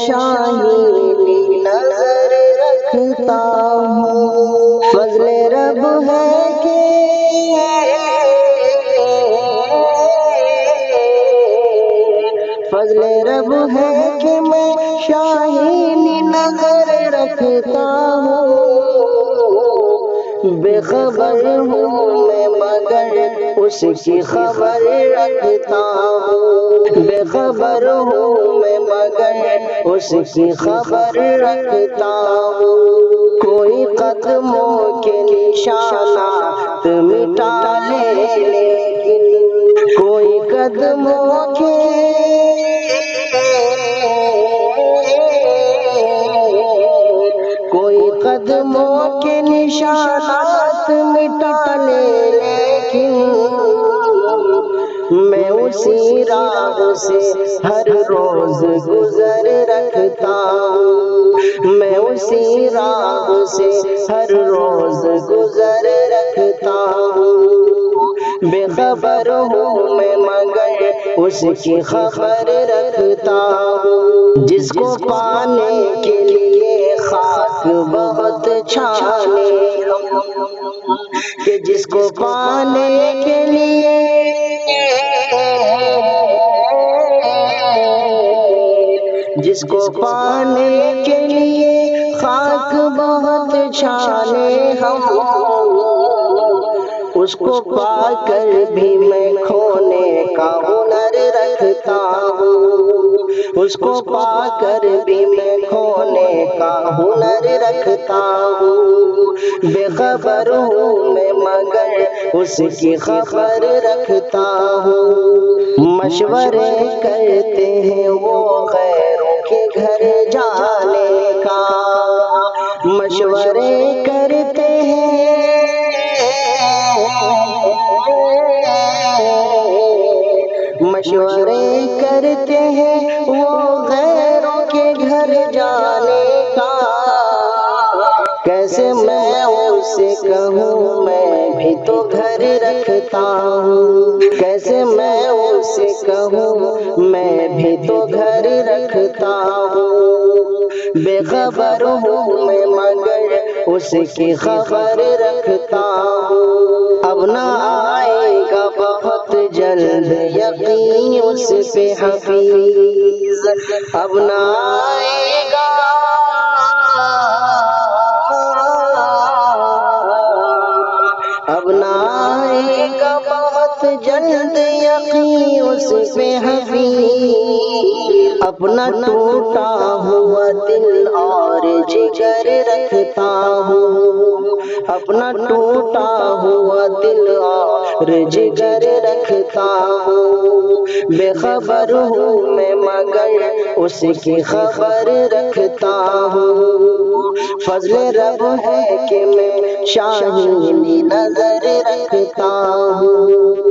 شاہینی نظر رکھتا ہوں، فضل رب ہے کہ فضل رب ہے کہ میں شاہینی نظر رکھتا ہوں، بے خبر ہوں میں مگر اس کی خبر رکھتا ہوں، بے خبر ہوں میں مگر اس کی خبر رکھتا ہوں، کوئی قدموں کے نشانات مٹا لے لیکن کوئی قدموں کے قدموں کے نشانات مٹا لے لیکن میں اسی راہ سے ہر روز گزر رکھتا ہوں، میں اسی راہ سے ہر روز گزر رکھتا ہوں، بے خبر ہوں میں مگر اس کی خبر رکھتا ہوں، جس کو پانے کے لیے خاک بہت چھانے کہ جس کو پانے کے لیے جس کو پانے کے لیے خاک بہت چھانے ہم اس کو پا کر بھی میں کھونے کا ہنر رکھتا ہوں، اس کو پا کر بھی میں کھونے کا ہنر رکھتا ہوں، بے خبر ہوں میں مگر اس کی خبر رکھتا ہوں، مشورے کرتے ہیں وہ غیروں کے گھر جانے کا، مشورے کرتے ہیں مشورے کرتے ہیں وہ غیروں کے گھر جانے کا، کیسے میں اس سے کہوں میں بھی تو گھر رکھتا ہوں، کیسے میں اس سے کہوں میں بھی تو گھر رکھتا ہوں، بے خبر ہوں میں مگر اس کی خبر رکھتا ہوں، اب نہ آئے گا بہت جلد یقین اس پہ حفیظ، اب نہ آئے گا اب نہ آئے گا بہت جلد یقین اس پہ حفیظ، اپنا ٹوٹا ہوا دل اور جگر رکھتا ہوں، اپنا ٹوٹا ہوا دل اور جگر رکھتا ہوں، بے خبر ہوں میں مگر اس کی خبر رکھتا ہوں، فضل رب ہے کہ میں شاہینی نظر رکھتا ہوں۔